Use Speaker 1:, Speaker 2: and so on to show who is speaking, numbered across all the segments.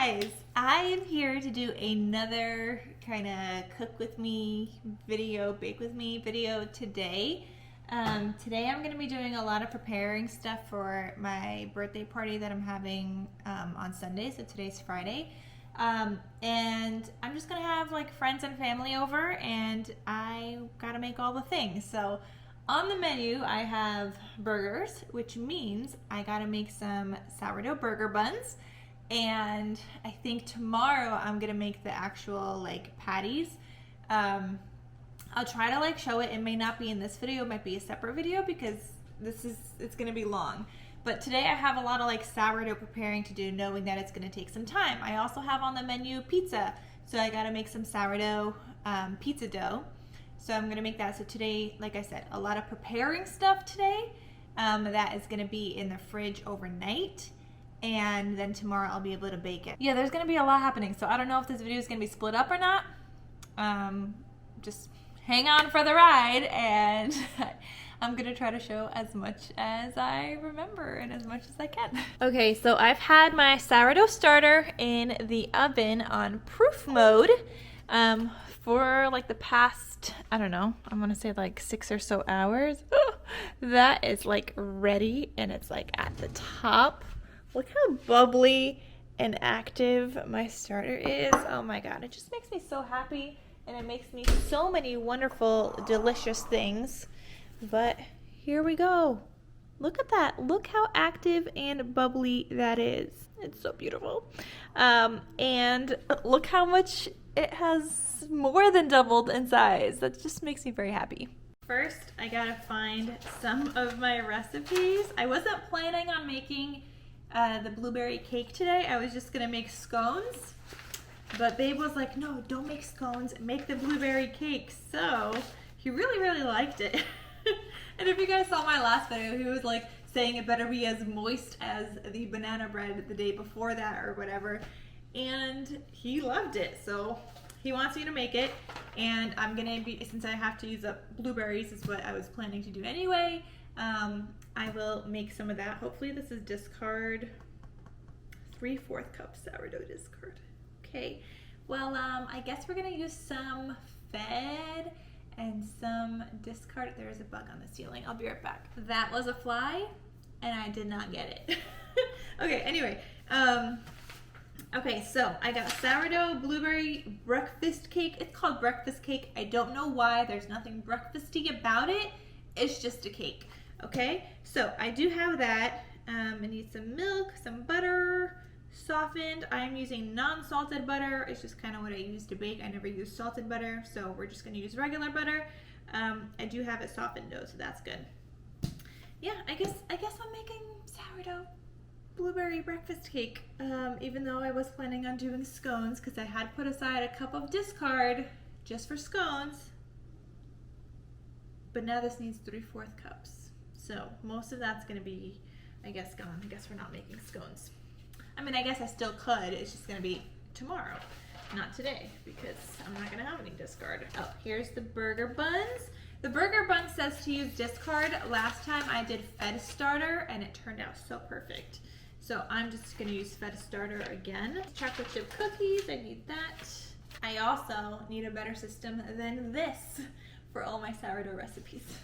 Speaker 1: guys, I am here to do another kind of cook with me video, bake with me video today. Today I'm going to be doing a lot of preparing stuff for my birthday party that I'm having on Sunday, so today's Friday. And I'm just going to have like friends and family over, and I got to make all the things. So on the menu I have burgers, which means I got to make some sourdough burger buns. And I think tomorrow I'm gonna make the actual like patties. I'll try to like show it. It may not be in this video, it might be a separate video because it's gonna be long. But today I have a lot of like sourdough preparing to do, knowing that it's gonna take some time. I also have on the menu pizza, so I gotta make some sourdough pizza dough. So I'm gonna make that. So today, like I said, a lot of preparing stuff today that is gonna be in the fridge overnight. And then tomorrow I'll be able to bake it. Yeah, there's gonna be a lot happening, so I don't know if this video is gonna be split up or not. Just hang on for the ride, and I'm gonna try to show as much as I remember and as much as I can. Okay, so I've had my sourdough starter in the oven on proof mode for like the past, I don't know, I'm gonna say like 6 or so hours. That is like ready, and it's like at the top. Look how bubbly and active my starter is. Oh my God, it just makes me so happy, and it makes me so many wonderful, delicious things. But here we go. Look at that. Look how active and bubbly that is. It's so beautiful. And look how much it has more than doubled in size. That just makes me very happy. First, I gotta find some of my recipes. I wasn't planning on making the blueberry cake today. I was just gonna make scones, but babe was like, no, don't make scones, make the blueberry cake. So he really liked it. And if you guys saw my last video, he was like saying it better be as moist as the banana bread the day before that or whatever, and he loved it. So he wants me to make it, and I'm gonna be, since I have to use up blueberries, is what I was planning to do anyway. I will make some of that. Hopefully this is discard 3/4 cup sourdough discard. Okay, well, I guess we're gonna use some fed and some discard. There's a bug on the ceiling. I'll be right back. That was a fly, and I did not get it. Okay, anyway, okay, so I got sourdough blueberry breakfast cake. It's called breakfast cake. I don't know why. There's nothing breakfasty about it. It's just a cake. Okay, so I do have that. I need some milk, some butter, softened. I'm using non-salted butter. It's just kind of what I use to bake. I never use salted butter, so we're just going to use regular butter. I do have it softened though, so that's good. Yeah, I guess I'm making sourdough blueberry breakfast cake, even though I was planning on doing scones because I had put aside a cup of discard just for scones. But now this needs 3/4 cups. So most of that's gonna be, I guess, gone. I guess we're not making scones. I mean, I guess I still could. It's just gonna be tomorrow, not today, because I'm not gonna have any discard. Oh, here's the burger buns. The burger bun says to use discard. Last time I did fed starter, and it turned out so perfect. So I'm just gonna use fed starter again. Chocolate chip cookies, I need that. I also need a better system than this for all my sourdough recipes.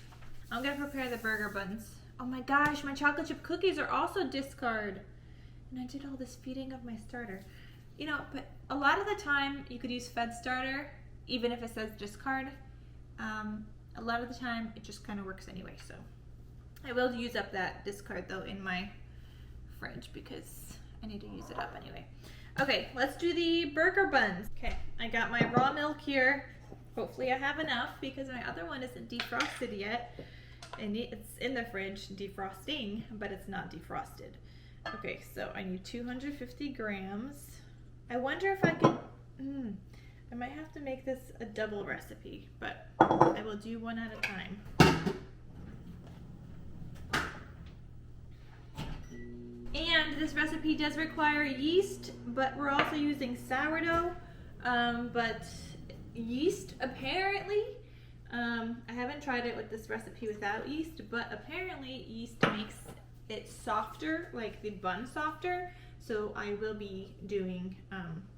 Speaker 1: I'm gonna prepare the burger buns. Oh my gosh, my chocolate chip cookies are also discard. And I did all this feeding of my starter. You know, but a lot of the time you could use fed starter, even if it says discard. A lot of the time it just kind of works anyway, so. I will use up that discard though in my fridge because I need to use it up anyway. Okay, let's do the burger buns. Okay, I got my raw milk here. Hopefully I have enough because my other one isn't defrosted yet. And it's in the fridge defrosting, but it's not defrosted. Okay, so I need 250 grams. I wonder if I could, I might have to make this a double recipe, but I will do one at a time. And this recipe does require yeast, but we're also using sourdough, but yeast apparently, I haven't tried it with this recipe without yeast, but apparently yeast makes it softer, like the bun softer. so I will be doing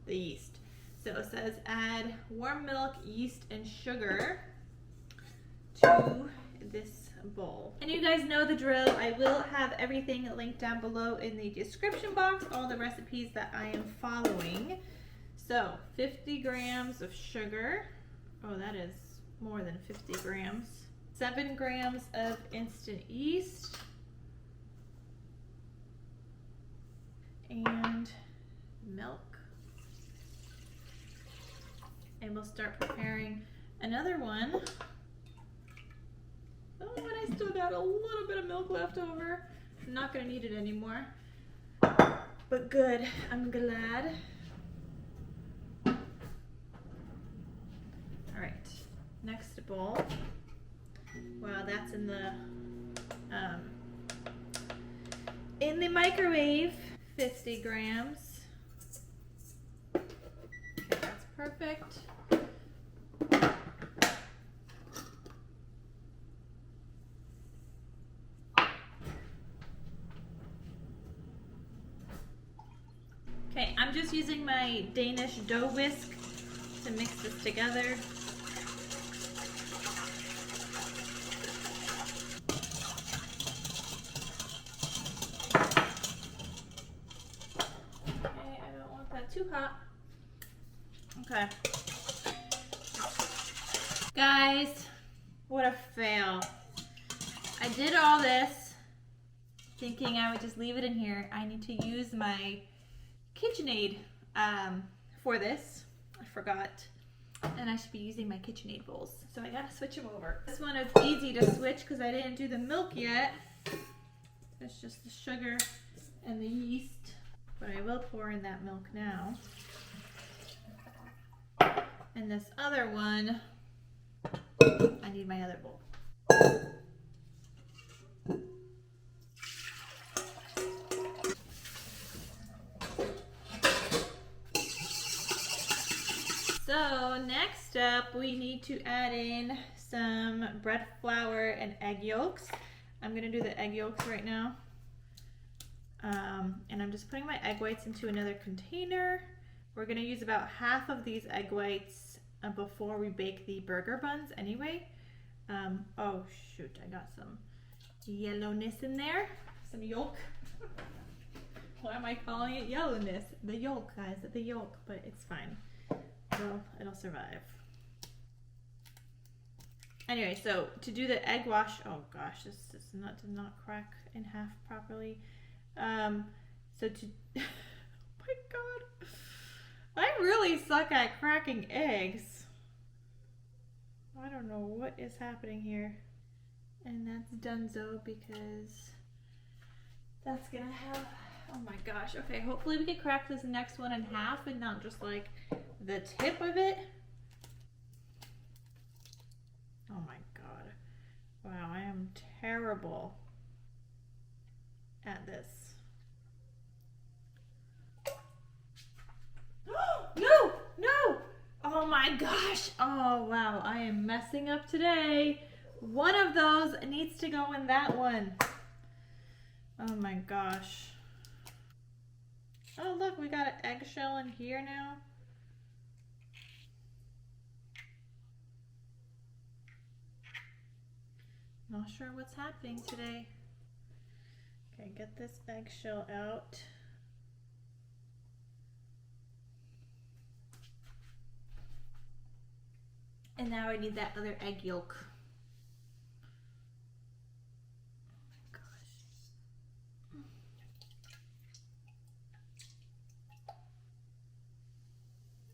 Speaker 1: the yeast. So it says add warm milk, yeast, and sugar to this bowl. And you guys know the drill. I will have everything linked down below in the description box, all the recipes that I am following. So 50 grams of sugar. Oh, that is more than 50 grams. 7 grams of instant yeast. And milk. And we'll start preparing another one. Oh, and I still got a little bit of milk left over. I'm not gonna need it anymore. But good, I'm glad. All right, next bowl. Wow, that's in the microwave. 50 grams. Okay, that's perfect. Okay, I'm just using my Danish dough whisk to mix this together. Okay, I don't want that too hot. Okay. Guys, what a fail. I did all this thinking I would just leave it in here. I need to use my KitchenAid for this. I forgot. And I should be using my KitchenAid bowls. So I gotta switch them over. This one is easy to switch because I didn't do the milk yet. It's just the sugar and the yeast. But I will pour in that milk now. And this other one, I need my other bowl. So next up, we need to add in some bread flour and egg yolks. I'm gonna do the egg yolks right now. And I'm just putting my egg whites into another container. We're gonna use about half of these egg whites before we bake the burger buns anyway. Oh shoot, I got some yellowness in there, some yolk. Why am I calling it yellowness? The yolk, guys, the yolk, but it's fine. It'll survive. Anyway, so to do the egg wash, oh gosh, this did not crack in half properly. So to, oh my god, I really suck at cracking eggs. I don't know what is happening here. And that's donezo because that's gonna have, oh my gosh. Okay, hopefully we can crack this next one in half and not just like the tip of it. Oh my god. Wow, I am terrible at this. No, no! Oh my gosh. Oh wow, I am messing up today. One of those needs to go in that one. Oh my gosh. Oh look, we got an eggshell in here now. Not sure what's happening today. Okay, get this eggshell out. And now I need that other egg yolk. Oh my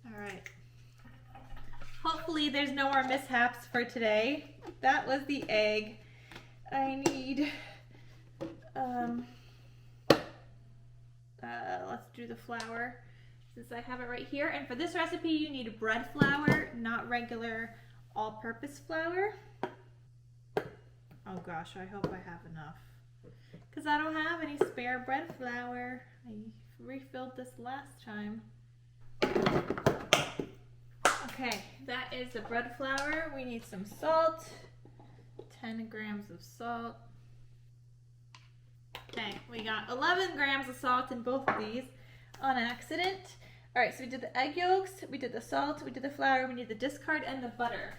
Speaker 1: gosh. All right. Hopefully there's no more mishaps for today. That was the egg. I need, let's do the flour since I have it right here. And for this recipe, you need bread flour, not regular all-purpose flour. Oh gosh, I hope I have enough because I don't have any spare bread flour. I refilled this last time. Okay, that is the bread flour. We need some salt. 10 grams of salt. Okay, we got 11 grams of salt in both of these. on accident. All right, so we did the egg yolks, we did the salt, we did the flour, we need the discard and the butter.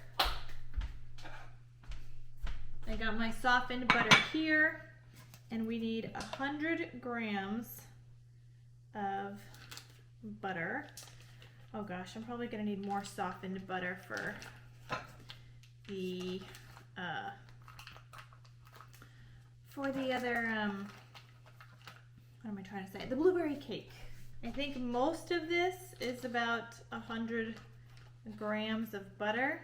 Speaker 1: I got my softened butter here, and we need 100 grams of butter. Oh gosh, I'm probably gonna need more softened butter for the other, what am I trying to say? The blueberry cake. I think most of this is about 100 grams of butter.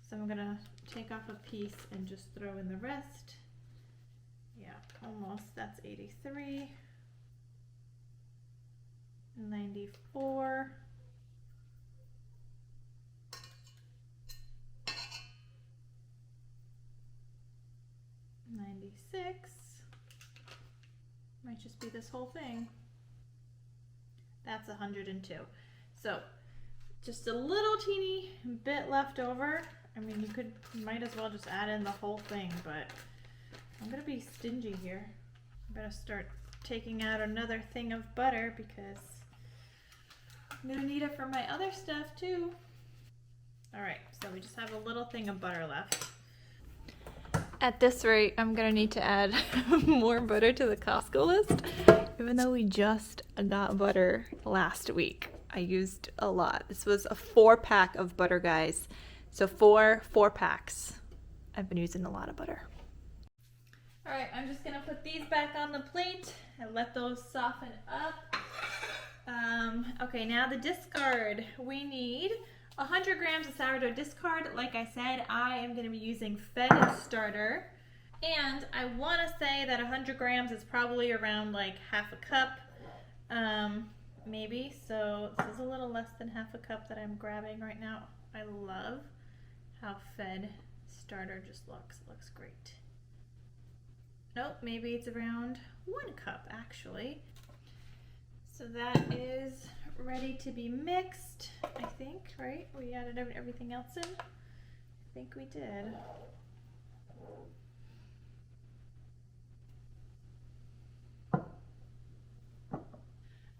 Speaker 1: So I'm gonna take off a piece and just throw in the rest. Yeah, almost. That's 83, 94, 96. Might just be this whole thing. That's 102. So just a little teeny bit left over. I mean, you might as well just add in the whole thing, but I'm gonna be stingy here. I'm gonna start taking out another thing of butter because I'm gonna need it for my other stuff too. All right, so we just have a little thing of butter left. At this rate, I'm gonna need to add more butter to the Costco list, even though we just got butter last week. I used a lot. This was a 4-pack of butter, guys. So 4 packs. I've been using a lot of butter. All right, I'm just gonna put these back on the plate and let those soften up. Okay, now the discard. We need 100 grams of sourdough discard. Like I said, I am gonna be using fed starter. And I wanna say that 100 grams is probably around like half a cup, maybe. So this is a little less than half a cup that I'm grabbing right now. I love how fed starter just looks great. Nope, maybe it's around 1 cup actually. So that is ready to be mixed, I think, right? We added everything else in? I think we did.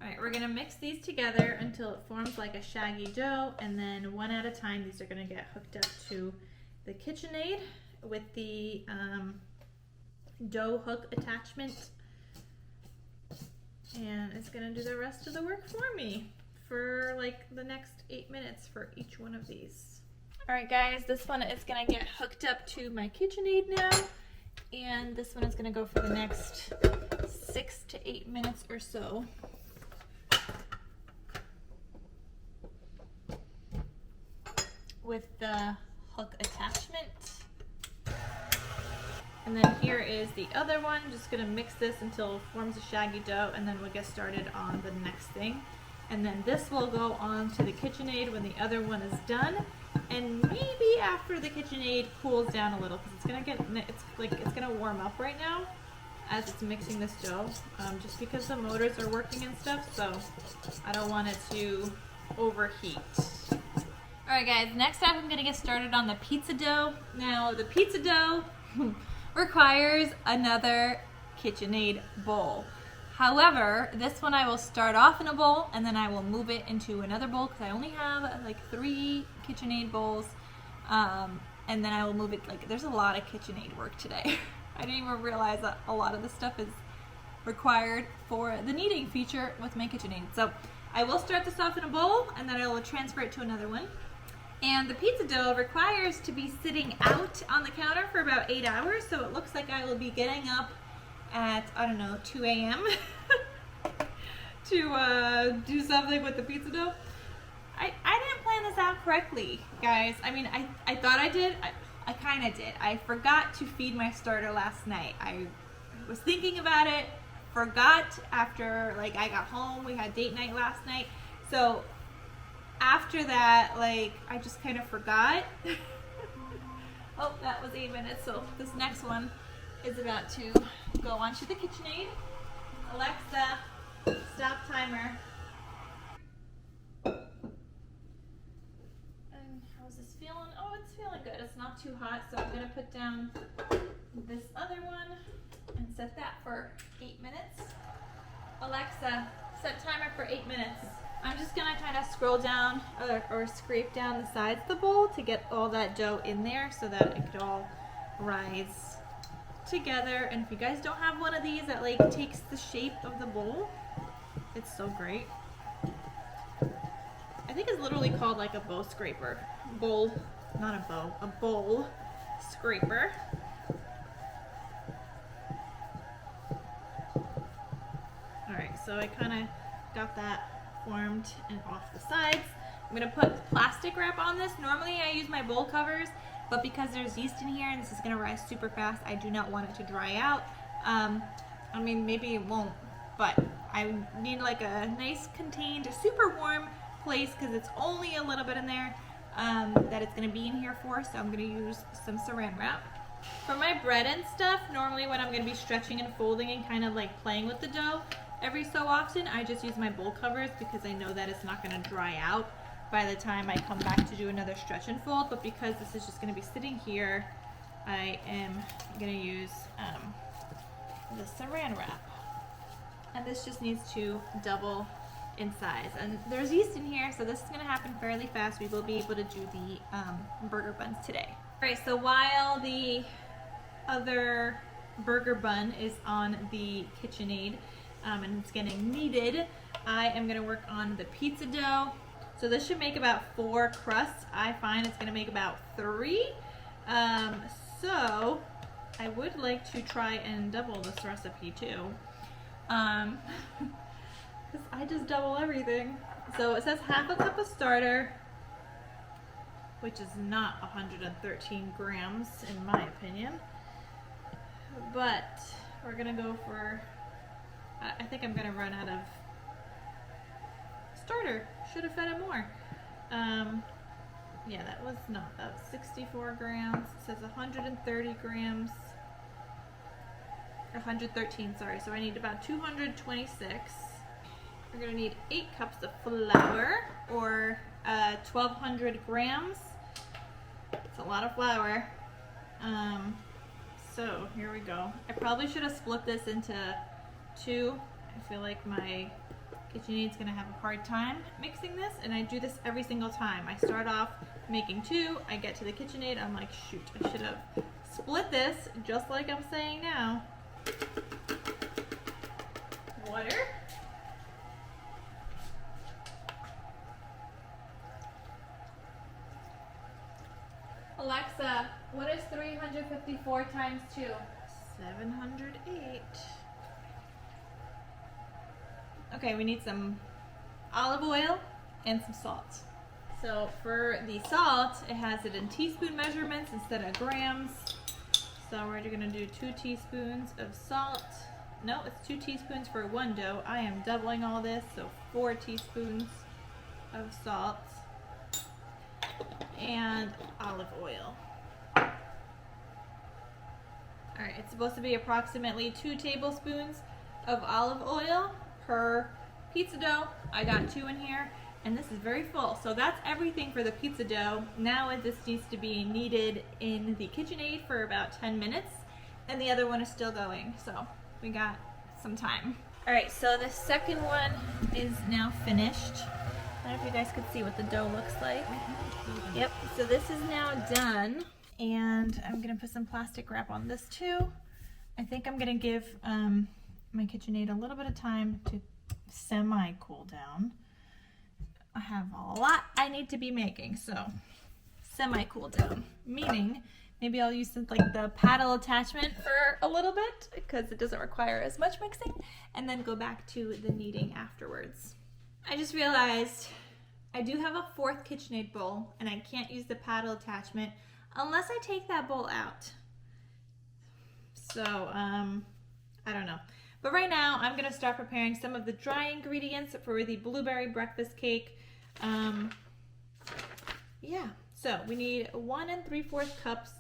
Speaker 1: Alright, we're gonna mix these together until it forms like a shaggy dough, and then one at a time these are gonna get hooked up to the KitchenAid with the dough hook attachment. And it's gonna do the rest of the work for me for like the next 8 minutes for each one of these. All right guys, this one is gonna get hooked up to my KitchenAid now. And this one is gonna go for the next 6 to 8 minutes or so. With the hook attachment. And then here is the other one. Just gonna mix this until it forms a shaggy dough, and then we'll get started on the next thing. And then this will go on to the KitchenAid when the other one is done. And maybe after the KitchenAid cools down a little, because it's gonna warm up right now as it's mixing this dough, just because the motors are working and stuff. So I don't want it to overheat. All right, guys. Next up, I'm gonna get started on the pizza dough. Now, the pizza dough requires another KitchenAid bowl. However, this one I will start off in a bowl and then I will move it into another bowl because I only have like 3 KitchenAid bowls. And then I will move it, like there's a lot of KitchenAid work today. I didn't even realize that a lot of this stuff is required for the kneading feature with my KitchenAid. So I will start this off in a bowl and then I will transfer it to another one. And the pizza dough requires to be sitting out on the counter for about 8 hours, so it looks like I will be getting up at, I don't know, 2 a.m. to do something with the pizza dough. I didn't plan this out correctly, guys. I mean, I thought I did. I kind of did. I forgot to feed my starter last night. I was thinking about it, forgot after, like, I got home. We had date night last night, so after that, like, I just kind of forgot. Oh, that was 8 minutes, so this next one is about to go onto the KitchenAid. Alexa, stop timer. And how's this feeling? Oh, it's feeling good. It's not too hot, so I'm gonna put down this other one and set that for 8 minutes. Alexa, Set timer for 8 minutes. I'm just gonna kind of scroll down or scrape down the sides of the bowl to get all that dough in there so that it could all rise together. And if you guys don't have one of these that like takes the shape of the bowl, it's so great. I think it's literally called like a bowl scraper. Bowl, not a bow, a bowl scraper. Alright, so I kind of got that formed and off the sides. I'm going to put plastic wrap on this. Normally I use my bowl covers, but because there's yeast in here and this is going to rise super fast, I do not want it to dry out. I mean, maybe it won't, but I need like a nice contained, super warm place because it's only a little bit in there that it's going to be in here for, so I'm going to use some saran wrap. For my bread and stuff, normally when I'm going to be stretching and folding and kind of like playing with the dough every so often, I just use my bowl covers because I know that it's not going to dry out by the time I come back to do another stretch and fold. But because this is just going to be sitting here, I am going to use the saran wrap. And this just needs to double in size. And there's yeast in here, so this is going to happen fairly fast. We will be able to do the burger buns today. All right, so while the other burger bun is on the KitchenAid and it's getting kneaded, I am going to work on the pizza dough. So this should make about 4 crusts. I find it's going to make about 3. So I would like to try and double this recipe too. Because I just double everything. So it says half a cup of starter, which is not 113 grams in my opinion. But we're going to go for, I think I'm going to run out of starter. Should have fed it more. Yeah, that was 64 grams. It says 130 grams. 113, sorry. So I need about 226. We're going to need 8 cups of flour, or 1,200 grams. It's a lot of flour. So here we go. I probably should have split this into 2. I feel like my KitchenAid's gonna have a hard time mixing this, and I do this every single time. I start off making 2, I get to the KitchenAid, I'm like, shoot, I should have split this, just like I'm saying now. Water. Alexa, what is 354 times 2? 708. Okay, we need some olive oil and some salt. So for the salt, it has it in teaspoon measurements instead of grams. So we're going to do 2 teaspoons of salt. No, it's 2 teaspoons for 1 dough. I am doubling all this, so 4 teaspoons of salt and olive oil. Alright, it's supposed to be approximately 2 tablespoons of olive oil per pizza dough. I got 2 in here, and this is very full. So that's everything for the pizza dough. Now this needs to be kneaded in the KitchenAid for about 10 minutes, and the other one is still going. So we got some time. All right, so the second one is now finished. I don't know if you guys could see what the dough looks like. Yep, so this is now done, and I'm gonna put some plastic wrap on this too. I think I'm gonna give my KitchenAid a little bit of time to semi-cool down. I have a lot I need to be making, so semi-cool down, meaning maybe I'll use like the paddle attachment for a little bit because it doesn't require as much mixing, and then go back to the kneading afterwards. I just realized I do have a 4th KitchenAid bowl, and I can't use the paddle attachment unless I take that bowl out. So, I don't know. But right now, I'm going to start preparing some of the dry ingredients for the blueberry breakfast cake. Yeah, so we need 1 3/4 cups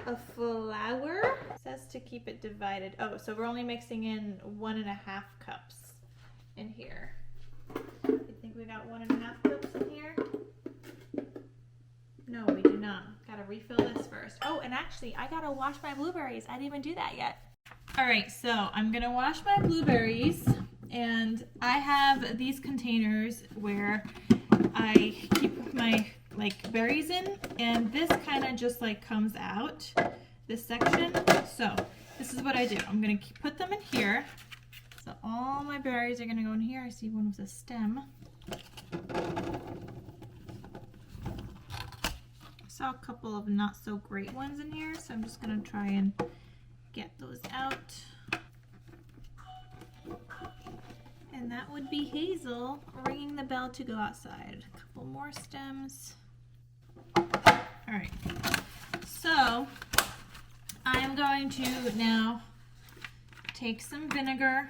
Speaker 1: of flour. It says to keep it divided. Oh, so we're only mixing in 1 1/2 cups in here. You think we got 1 1/2 cups in here? No, we do not. Gotta refill this first. Oh, and actually, I gotta wash my blueberries. I didn't even do that yet. All right, so I'm gonna wash my blueberries and I have these containers where I keep my like berries in, and this kind of just like comes out, this section. So this is what I do. I'm gonna put them in here. So all my berries are gonna go in here. I see one with a stem. I saw a couple of not so great ones in here, so I'm just gonna try and get those out. And that would be Hazel ringing the bell to go outside. A couple more stems. All right, so I'm going to now take some vinegar,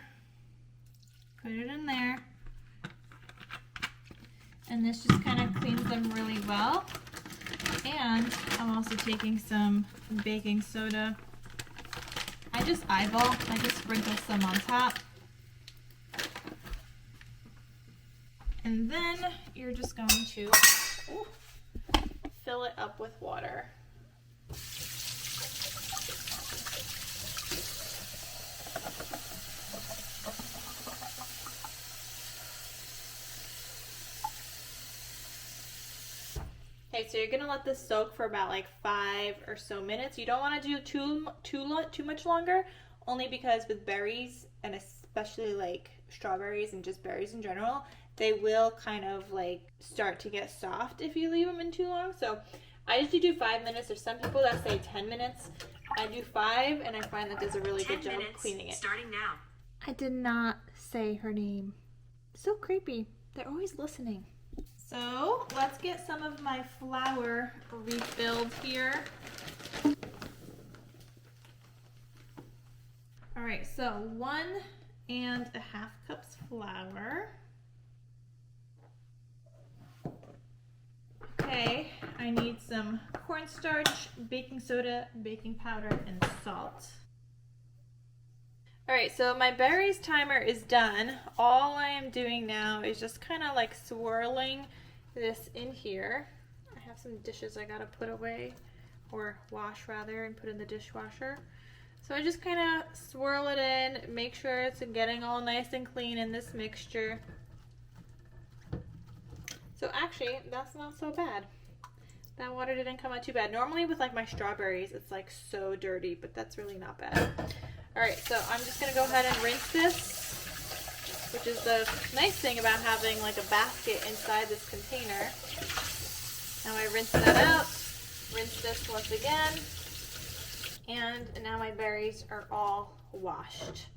Speaker 1: put it in there, and this just kind of cleans them really well. And I'm also taking some baking soda. I just eyeball, I just sprinkle some on top. And then you're just going to fill it up with water. Okay, so you're gonna let this soak for about like 5 or so minutes. You don't want to do too much longer, only because with berries, and especially like strawberries and just berries in general, they will kind of like start to get soft if you leave them in too long. So I usually do 5 minutes. There's some people that say 10 minutes. I do 5, and I find that does a really good job cleaning it. Starting now. I did not say her name. So creepy. They're always listening. So let's get some of my flour refilled here. All right, so 1.5 cups flour. Okay, I need some cornstarch, baking soda, baking powder, and salt. All right, so my berries timer is done. All I am doing now is just kind of like swirling this in here. I have some dishes I gotta put away, or wash rather, and put in the dishwasher. So I just kind of swirl it in, make sure it's getting all nice and clean in this mixture. So actually, that's not so bad. That water didn't come out too bad. Normally with like my strawberries, it's like so dirty, but that's really not bad. All right, so I'm just gonna go ahead and rinse this, which is the nice thing about having like a basket inside this container. Now I rinse that out, rinse this once again, and now my berries are all washed.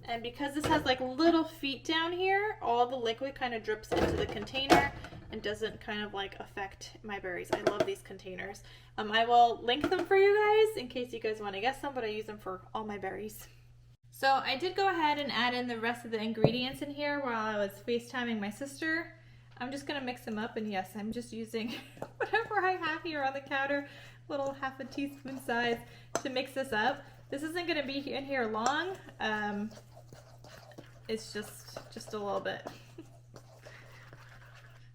Speaker 1: And because this has like little feet down here, all the liquid kind of drips into the container and doesn't kind of like affect my berries. I love these containers. I will link them for you guys in case you guys want to get some, but I use them for all my berries. So I did go ahead and add in the rest of the ingredients in here while I was FaceTiming my sister. I'm just gonna mix them up, and yes, I'm just using whatever I have here on the counter, little half a teaspoon size, to mix this up. This isn't gonna be in here long. It's just a little bit.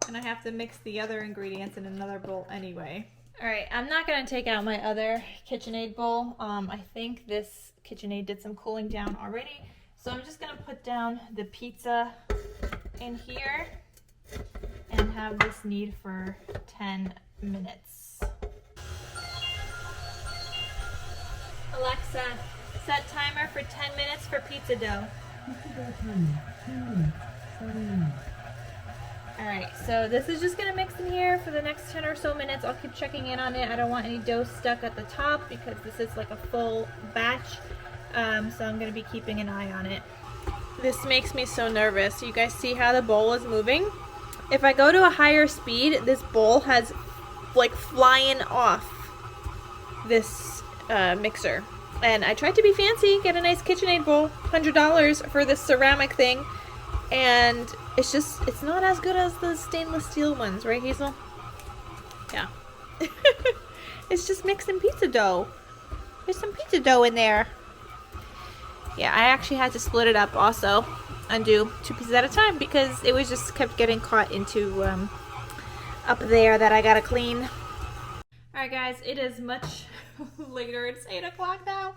Speaker 1: And I have to mix the other ingredients in another bowl anyway. All right, I'm not gonna take out my other KitchenAid bowl. I think this KitchenAid did some cooling down already. So I'm just gonna put down the pizza in here and have this knead for 10 minutes. Alexa, set timer for 10 minutes for pizza dough. Alright, so this is just going to mix in here for the next 10 or so minutes. I'll keep checking in on it. I don't want any dough stuck at the top because this is like a full batch. So I'm going to be keeping an eye on it. This makes me so nervous. You guys see how the bowl is moving? If I go to a higher speed, this bowl has like flying off this mixer. And I tried to be fancy, get a nice KitchenAid bowl, $100 for this ceramic thing. And it's not as good as the stainless steel ones, right, Hazel? Yeah. It's just mixing pizza dough. There's some pizza dough in there. Yeah, I actually had to split it up also and do 2 pieces at a time because it was just kept getting caught into up there that I gotta clean. Alright guys, it is much later. It's 8 o'clock now.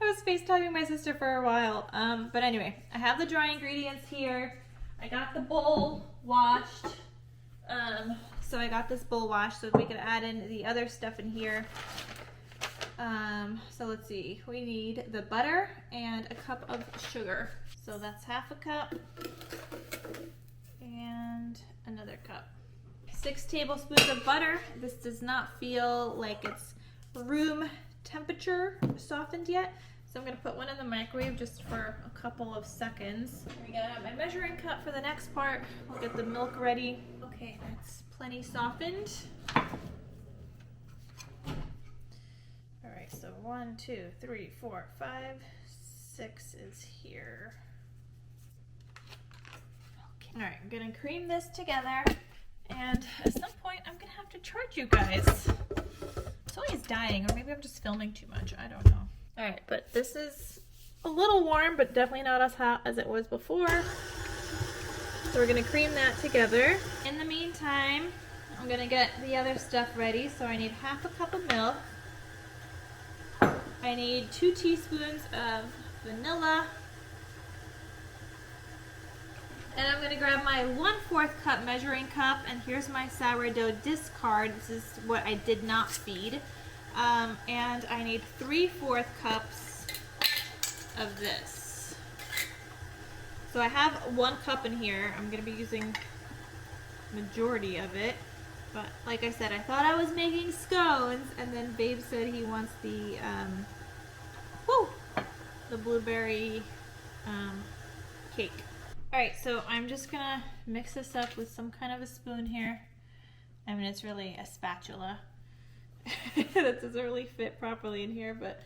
Speaker 1: I was FaceTiming my sister for a while. But anyway, I have the dry ingredients here. I got the bowl washed. So I got this bowl washed so we could add in the other stuff in here. So let's see. We need the butter and a cup of sugar. So that's half a cup and another cup. 6 tablespoons of butter. This does not feel like it's room temperature softened yet. So I'm gonna put one in the microwave just for a couple of seconds. Here we go, my measuring cup for the next part. I'll get the milk ready. Okay, that's plenty softened. All right, so 1, 2, 3, 4, 5, 6 is here. Okay. All right, I'm gonna cream this together. And at some point, I'm gonna have to charge you guys. It's always dying, or maybe I'm just filming too much. I don't know. All right, but this is a little warm, but definitely not as hot as it was before. So we're gonna cream that together. In the meantime, I'm gonna get the other stuff ready. So I need half a cup of milk. I need 2 teaspoons of vanilla. And I'm gonna grab my 1/4 cup measuring cup, and here's my sourdough discard. This is what I did not feed. And I need 3/4 cups of this. So I have 1 cup in here. I'm gonna be using majority of it. But like I said, I thought I was making scones, and then Babe said he wants the blueberry cake. Alright, so I'm just gonna mix this up with some kind of a spoon here. I mean, it's really a spatula. That doesn't really fit properly in here, but...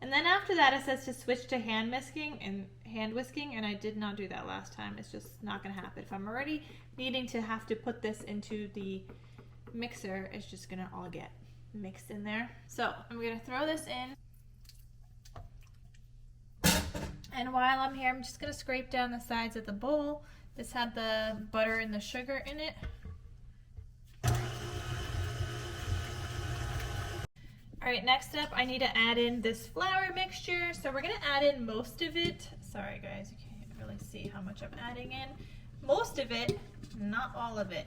Speaker 1: And then after that, it says to switch to hand whisking, and I did not do that last time. It's just not gonna happen. If I'm already needing to have to put this into the mixer, it's just gonna all get mixed in there. So I'm gonna throw this in. And while I'm here, I'm just gonna scrape down the sides of the bowl. This had the butter and the sugar in it. All right, next up, I need to add in this flour mixture. So we're gonna add in most of it. Sorry guys, you can't really see how much I'm adding in. Most of it, not all of it.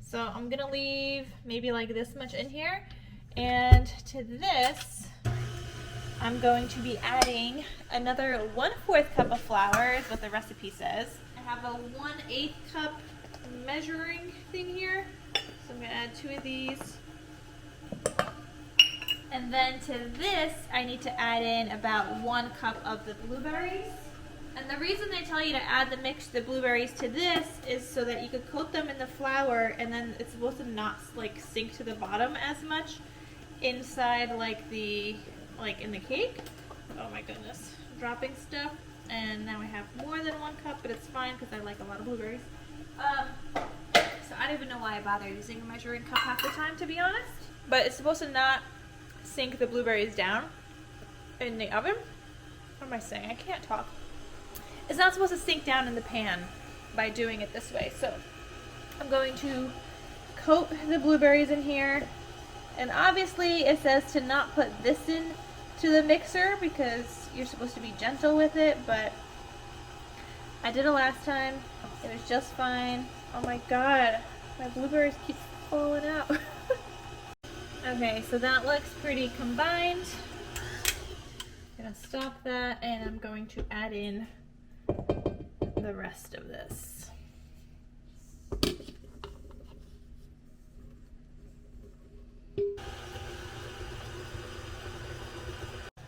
Speaker 1: So I'm gonna leave maybe like this much in here. And to this, I'm going to be adding another 1/4 cup of flour, is what the recipe says. I have a 1/8 cup measuring thing here. So I'm gonna add 2 of these. And then to this, I need to add in about 1 cup of the blueberries. And the reason they tell you to add the blueberries to this is so that you could coat them in the flour, and then it's supposed to not like sink to the bottom as much inside like in the cake. Oh my goodness, dropping stuff. And now I have more than 1 cup, but it's fine because I like a lot of blueberries. So I don't even know why I bother using a measuring cup half the time, to be honest. But it's supposed to not sink the blueberries down in the oven. What am I saying? I can't talk. It's not supposed to sink down in the pan by doing it this way. So I'm going to coat the blueberries in here. And obviously it says to not put this in to the mixer because you're supposed to be gentle with it, but I did it last time. It was just fine. Oh my god, my blueberries keep falling out. Okay, so that looks pretty combined. I'm gonna stop that, and I'm going to add in the rest of this.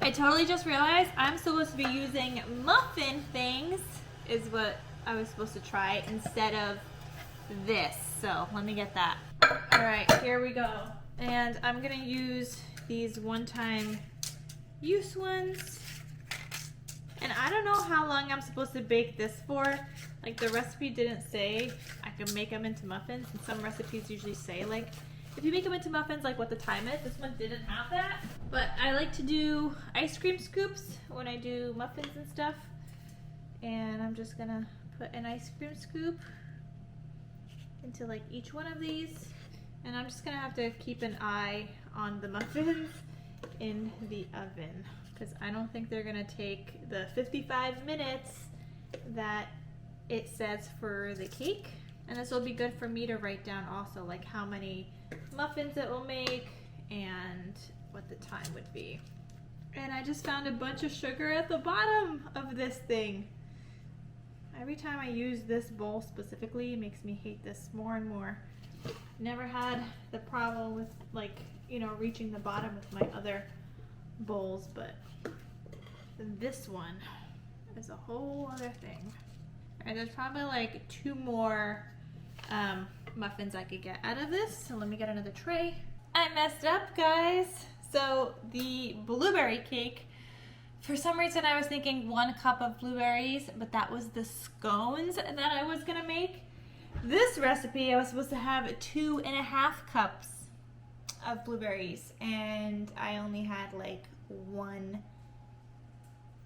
Speaker 1: I totally just realized I'm supposed to be using muffin things, is what I was supposed to try, instead of this. So let me get that. All right, here we go. And I'm gonna use these one-time use ones. And I don't know how long I'm supposed to bake this for. Like, the recipe didn't say I can make them into muffins, and some recipes usually say like, if you make them into muffins, like what the time is. This one didn't have that. But I like to do ice cream scoops when I do muffins and stuff. And I'm just gonna put an ice cream scoop into like each one of these. And I'm just gonna have to keep an eye on the muffins in the oven. because I don't think they're gonna take the 55 minutes that it says for the cake. And this will be good for me to write down also, like how many muffins it will make and what the time would be. And I just found a bunch of sugar at the bottom of this thing. Every time I use this bowl specifically, it makes me hate this more and more. Never had the problem with, like, you know, reaching the bottom with my other bowls, but this one is a whole other thing. Alright, there's probably like 2 more muffins I could get out of this, so let me get another tray. I messed up, guys. So the blueberry cake, for some reason I was thinking 1 cup of blueberries, but that was the scones that I was gonna make. This recipe I was supposed to have 2.5 cups of blueberries, and I only had like 1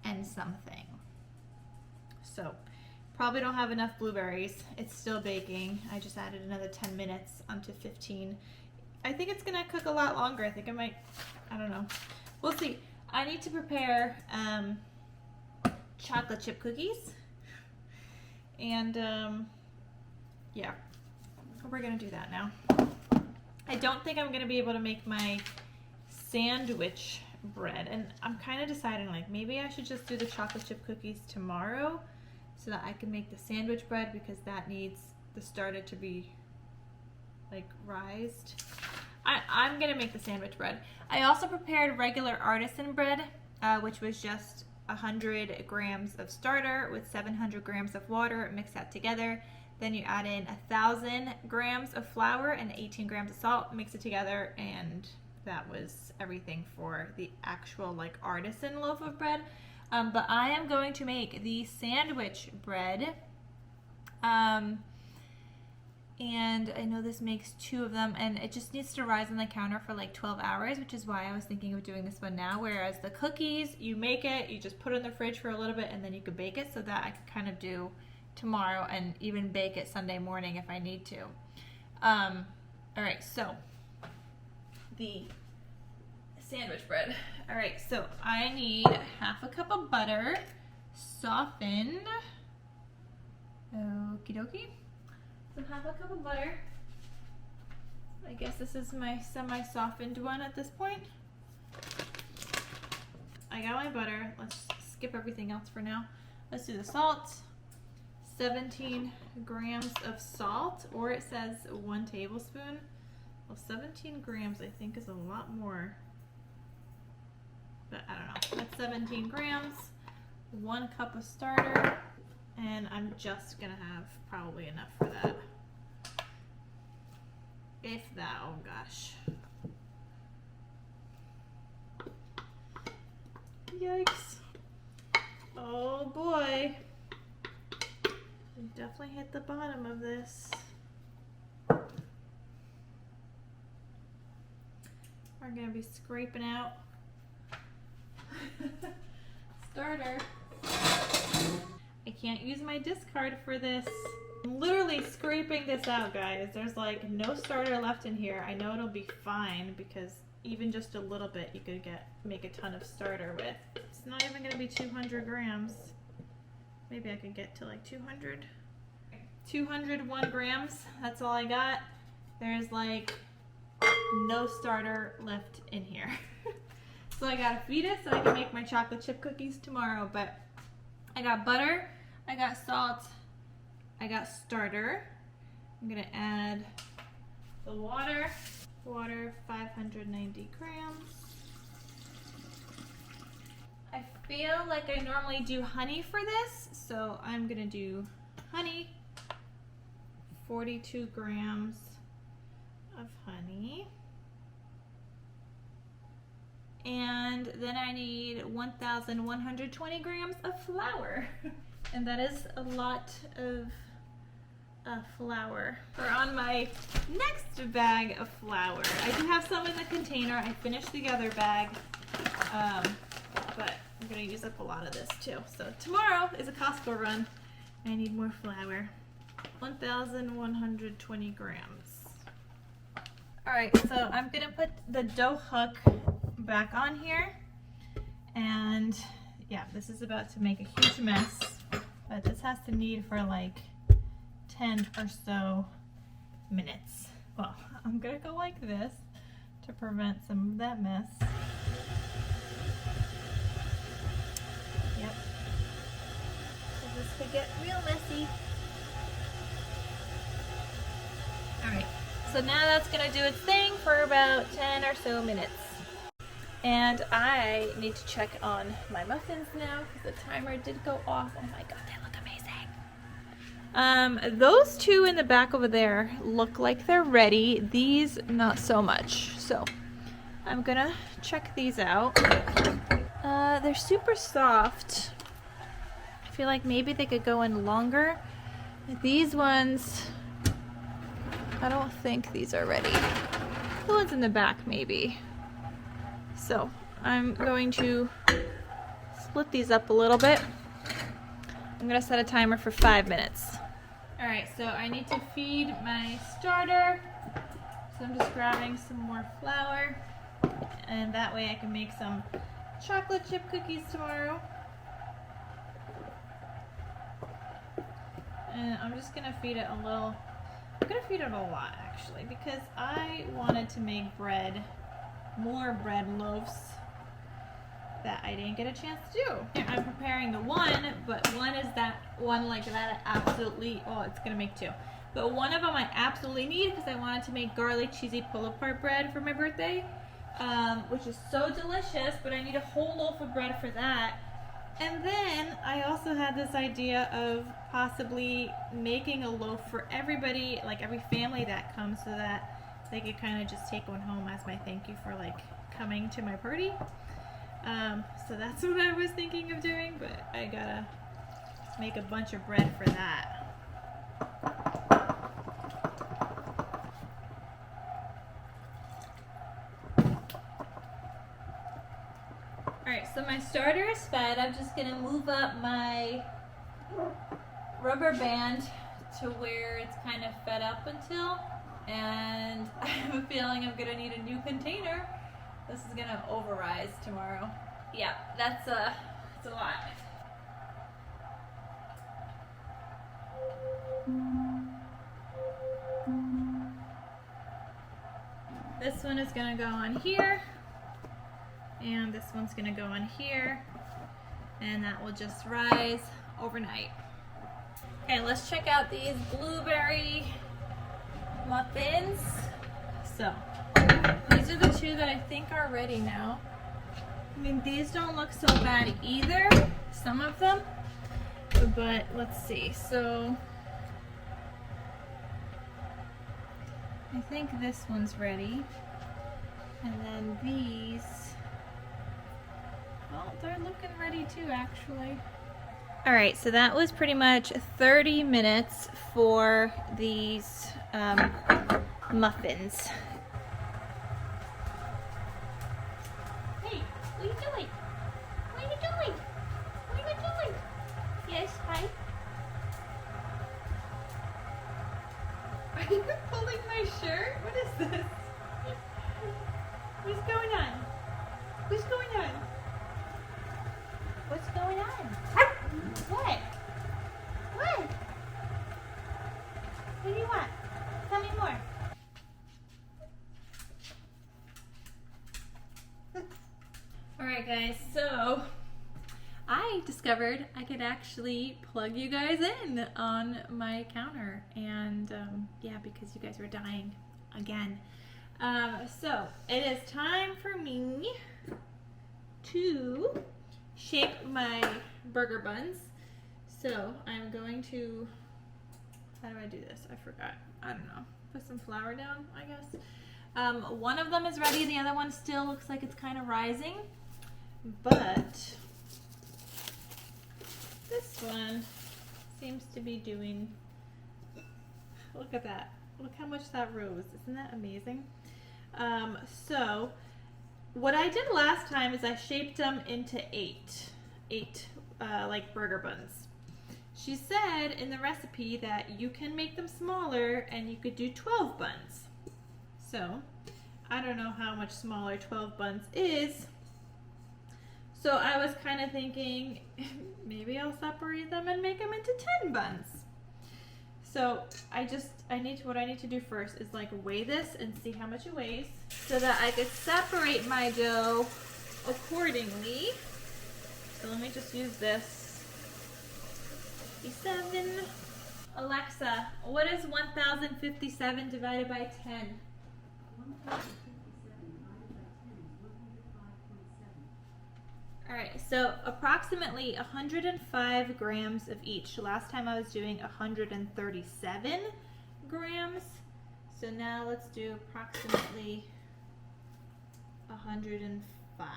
Speaker 1: and something. So probably don't have enough blueberries. It's still baking. I just added another 10 minutes onto 15. I think it's gonna cook a lot longer. I think it might, I don't know. We'll see. I need to prepare chocolate chip cookies. And yeah, we're gonna do that now. I don't think I'm gonna be able to make my sandwich bread. And I'm kind of deciding, like, maybe I should just do the chocolate chip cookies tomorrow so that I can make the sandwich bread, because that needs the starter to be like rised. I'm gonna make the sandwich bread. I also prepared regular artisan bread, which was just 100 grams of starter with 700 grams of water. Mix that together. Then you add in 1,000 grams of flour and 18 grams of salt. Mix it together, and that was everything for the actual like artisan loaf of bread. But I am going to make the sandwich bread. And I know this makes 2 of them, and it just needs to rise on the counter for like 12 hours, which is why I was thinking of doing this one now. Whereas the cookies, you make it, you just put it in the fridge for a little bit, and then you could bake it, so that I could kind of do tomorrow and even bake it Sunday morning if I need to. All right, so the sandwich bread. All right, so I need 1/2 cup of butter, softened. Okie dokie. So 1/2 cup of butter. I guess this is my semi-softened one at this point. I got my butter. Let's skip everything else for now. Let's do the salt. 17 grams of salt, or it says 1 tablespoon. Well, 17 grams I think is a lot more, but I don't know. That's 17 grams, 1 cup of starter, and I'm just gonna have probably enough for that. If that, oh gosh. Yikes. Oh boy. We definitely hit the bottom of this. We're gonna be scraping out starter. I can't use my discard for this. I'm literally scraping this out, guys. There's like no starter left in here. I know it'll be fine because even just a little bit you could make a ton of starter with. It's not even gonna be 200 grams. Maybe I could get to like 200. 201 grams, that's all I got. There's like no starter left in here. So I gotta feed it so I can make my chocolate chip cookies tomorrow. But I got butter, I got salt, I got starter. I'm gonna add the water. Water, 590 grams. I feel like I normally do honey for this, so I'm gonna do honey. 42 grams of honey. And then I need 1,120 grams of flour. And that is a lot of flour. We're on my next bag of flour. I do have some in the container. I finished the other bag, but I'm gonna use up a lot of this too. So tomorrow is a Costco run. I need more flour. 1,120 grams. All right, so I'm gonna put the dough hook back on here, And yeah, this is about to make a huge mess, but this has to knead for like 10 or so minutes. Well, I'm gonna go like this to prevent some of that mess. Yep. So this could get real messy. Alright, so now that's gonna do its thing for about 10 or so minutes. And I need to check on my muffins now because the timer did go off. Oh my god, they look amazing. Those two in the back over there look like they're ready. These, not so much. So I'm gonna check these out. They're super soft. I feel like maybe they could go in longer. These ones, I don't think these are ready. The ones in the back maybe. So I'm going to split these up a little bit. I'm gonna set a timer for 5 minutes. All right, so I need to feed my starter. So I'm just grabbing some more flour, and that way I can make some chocolate chip cookies tomorrow. And I'm just gonna feed it a little, I'm gonna feed it a lot actually, because I wanted to make bread, more bread loaves that I didn't get a chance to do. I'm preparing the one, but one is that one like that I absolutely, oh, it's gonna make two. But one of them I absolutely need because I wanted to make garlic cheesy pull-apart bread for my birthday, which is so delicious, but I need a whole loaf of bread for that. And then I also had this idea of possibly making a loaf for everybody, like every family that comes, so that they could kind of just take one home as my thank you for like coming to my party. So that's what I was thinking of doing, but I gotta make a bunch of bread for that. Alright, so my starter is fed. I'm just gonna move up my rubber band to where it's kind of fed up until, and I have a feeling I'm gonna need a new container. This is gonna overrise tomorrow. Yeah, that's a lot. This one is gonna go on here, and this one's gonna go on here, and that will just rise overnight. Okay, let's check out these blueberry muffins. So, these are the two that I think are ready now. I mean, these don't look so bad either, some of them, but let's see. So, I think this one's ready. And then these, well, they're looking ready too, actually. All right, so that was pretty much 30 minutes for these muffins. Hey, what are you doing? What are you doing? What are you doing? Yes, hi. Are you pulling my shirt? What is this? What's going on? What's going on? What's going on? What? What? What do you want? Tell me more. Alright guys, so I discovered I could actually plug you guys in on my counter, and yeah, because you guys were dying again. So it is time for me to shape my burger buns. So I'm going to, how do I do this? I forgot. I don't know. Put some flour down, I guess. One of them is ready. The other one still looks like it's kind of rising. But this one seems to be doing, look at that. Look how much that rose. Isn't that amazing? So what I did last time is I shaped them into eight like burger buns. She said in the recipe that you can make them smaller and you could do 12 buns. So I don't know how much smaller 12 buns is. So I was kind of thinking maybe I'll separate them and make them into 10 buns. So what I need to do first is like weigh this and see how much it weighs so that I could separate my dough accordingly. So let me just use this. 57. Alexa, what is 1057 divided by 10? 1057 divided by 10 is 105.7. Alright, so approximately 105 grams of each. Last time I was doing 137 grams. So now let's do approximately 105.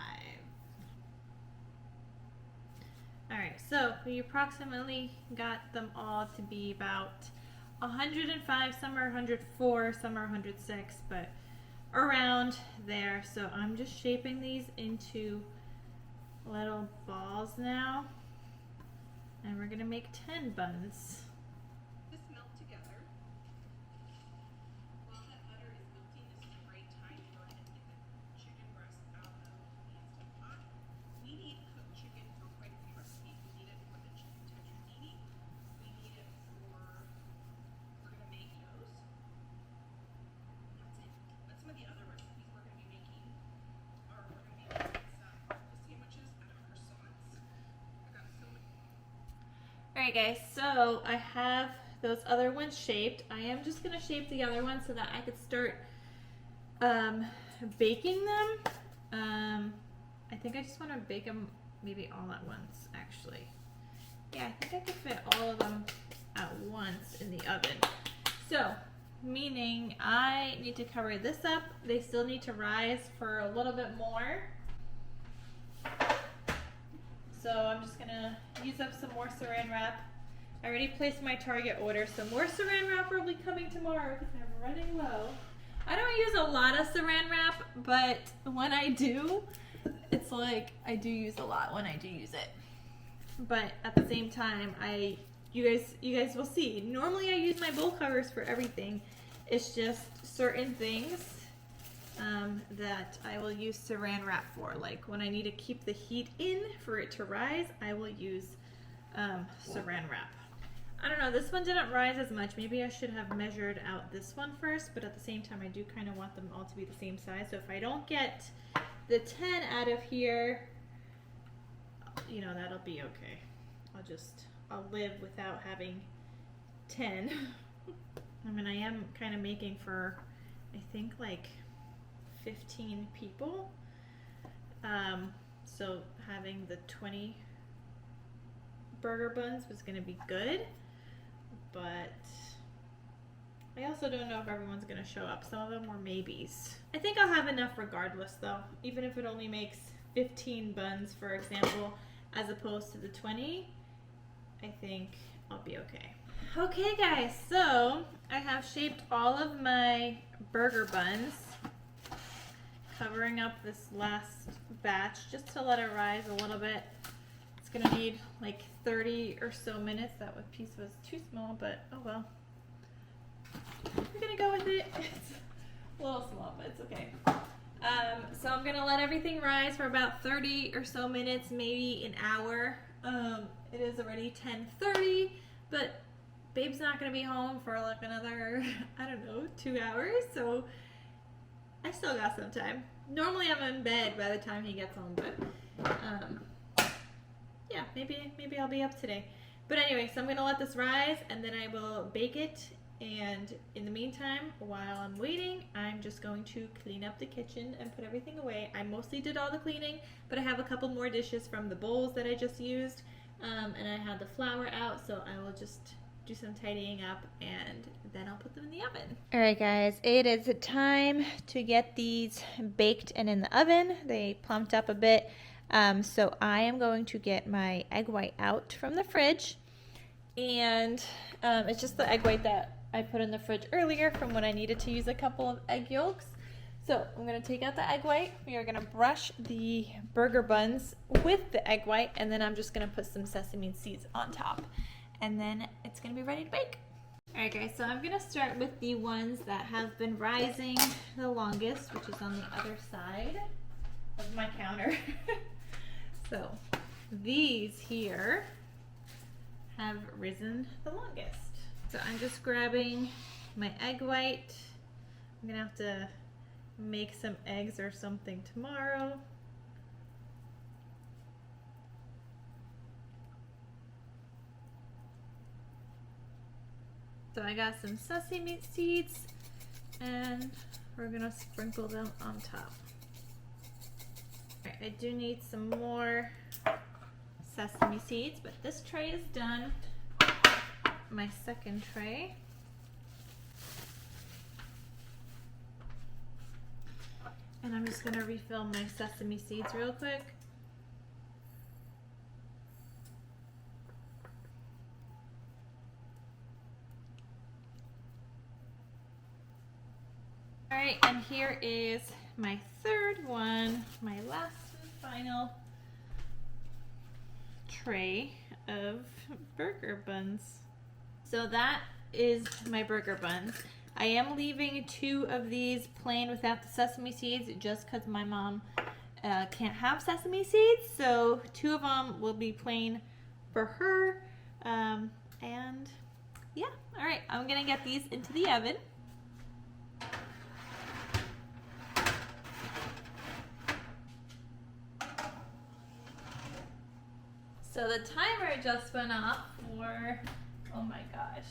Speaker 1: Alright, so we approximately got them all to be about 105, some are 104, some are 106, but around there. So I'm just shaping these into little balls now, and we're gonna make 10 buns.
Speaker 2: This melt together. While that butter is melting, this is a great time to go ahead and get the chicken breast out of the Instant Pot. We need cooked chicken for quite a few recipes. We need it for the chicken tetrazzini. We need it for, we're gonna make those. That's it. But some of the other recipes we're gonna be making are, we're gonna be making some sandwiches out of croissants. I got so many.
Speaker 1: Alright guys, so I have those other ones shaped. I am just gonna shape the other ones so that I could start baking them. I think I just want to bake them maybe all at once, actually. Yeah, I think I could fit all of them at once in the oven. So, meaning I need to cover this up. They still need to rise for a little bit more. So I'm just gonna use up some more saran wrap. I already placed my Target order, so more saran wrap will be coming tomorrow because I'm running low. I don't use a lot of saran wrap, but when I do, it's like I do use a lot when I do use it. But at the same time, you guys will see. Normally I use my bowl covers for everything. It's just certain things that I will use saran wrap for. Like when I need to keep the heat in for it to rise, I will use saran wrap. I don't know, this one didn't rise as much. Maybe I should have measured out this one first, but at the same time I do kind of want them all to be the same size. So if I don't get the 10 out of here, you know, that'll be okay. I'll live without having 10. I mean, I am kind of making for, I think, like 15 people. So having the 20 burger buns was going to be good, but I also don't know if everyone's going to show up. Some of them were maybes. I think I'll have enough regardless though, even if it only makes 15 buns, for example, as opposed to the 20. I think I'll be okay. Okay guys, so I have shaped all of my burger buns, covering up this last batch just to let it rise a little bit. It's gonna need like 30 or so minutes. That piece was too small, but oh well. We're gonna go with it. It's a little small, but it's okay. So I'm gonna let everything rise for about 30 or so minutes, maybe an hour. It is already 10:30, but Babe's not gonna be home for like another, I don't know, 2 hours, so I still got some time. Normally I'm in bed by the time he gets home, but yeah, maybe I'll be up today. But anyway, so I'm gonna let this rise and then I will bake it. And in the meantime, while I'm waiting, I'm just going to clean up the kitchen and put everything away. I mostly did all the cleaning, but I have a couple more dishes from the bowls that I just used. And I had the flour out, so I will just do some tidying up and then I'll put them in the oven. All right guys, it is time to get these baked and in the oven. They plumped up a bit. So I am going to get my egg white out from the fridge. And it's just the egg white that I put in the fridge earlier from when I needed to use a couple of egg yolks. So I'm going to take out the egg white. We are going to brush the burger buns with the egg white, and then I'm just going to put some sesame seeds on top. And then it's going to be ready to bake. Alright guys, so I'm going to start with the ones that have been rising the longest, which is on the other side of my counter. So these here have risen the longest. So I'm just grabbing my egg white. I'm gonna have to make some eggs or something tomorrow. So I got some sesame seeds and we're gonna sprinkle them on top. All right, I do need some more sesame seeds, but this tray is done. My second tray. And I'm just gonna refill my sesame seeds real quick. All right, and here is my third one, my last and final tray of burger buns. So that is my burger buns. I am leaving 2 of these plain without the sesame seeds just because my mom can't have sesame seeds. So 2 of them will be plain for her. And yeah, all right, I'm gonna get these into the oven. So the timer just went off for, oh my gosh.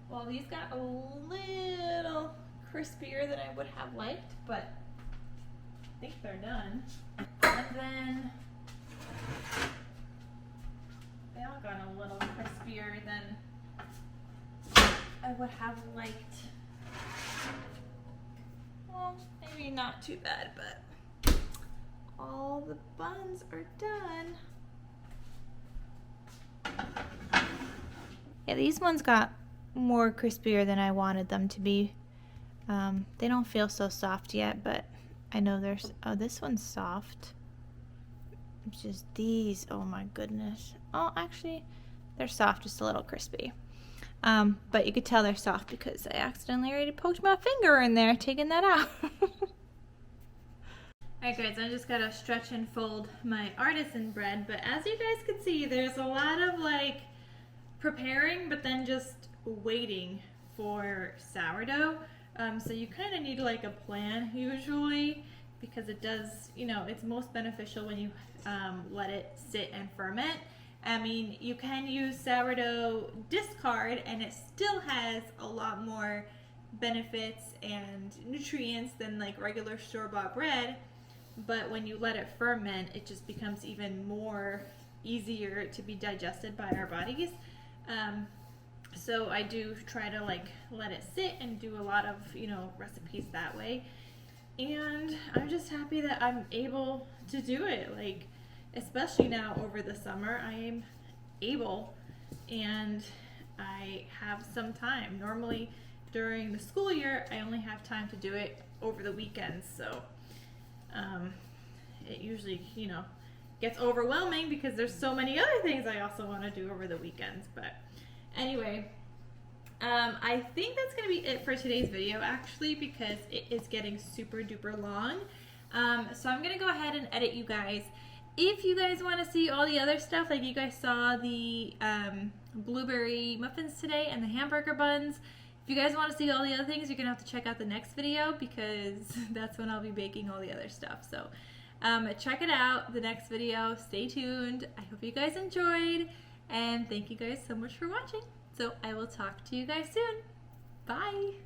Speaker 1: Well, these got a little crispier than I would have liked, but I think they're done. And then they all got a little crispier than I would have liked. Well, maybe not too bad, but all the buns are done. Yeah, these ones got more crispier than I wanted them to be. They don't feel so soft yet, but I know there's, oh, this one's soft. It's just these, oh my goodness. Oh, actually, they're soft, just a little crispy. But you could tell they're soft because I accidentally already poked my finger in there, taking that out. Alright guys, I just gotta stretch and fold my artisan bread, but as you guys can see, there's a lot of like preparing, but then just waiting for sourdough. So you kind of need like a plan usually, because it does, you know, it's most beneficial when you let it sit and ferment. I mean, you can use sourdough discard and it still has a lot more benefits and nutrients than like regular store-bought bread. But when you let it ferment, it just becomes even more easier to be digested by our bodies. So I do try to like let it sit and do a lot of, you know, recipes that way. And I'm just happy that I'm able to do it. Like, especially now over the summer, I am able and I have some time. Normally during the school year, I only have time to do it over the weekends. So it usually, you know, gets overwhelming because there's so many other things I also want to do over the weekends. But anyway, I think that's going to be it for today's video actually, because it is getting super duper long. So I'm going to go ahead and edit you guys. If you guys want to see all the other stuff, like you guys saw the blueberry muffins today and the hamburger buns, if you guys want to see all the other things, you're going to have to check out the next video because that's when I'll be baking all the other stuff. So check it out, the next video. Stay tuned. I hope you guys enjoyed, and thank you guys so much for watching. So I will talk to you guys soon. Bye!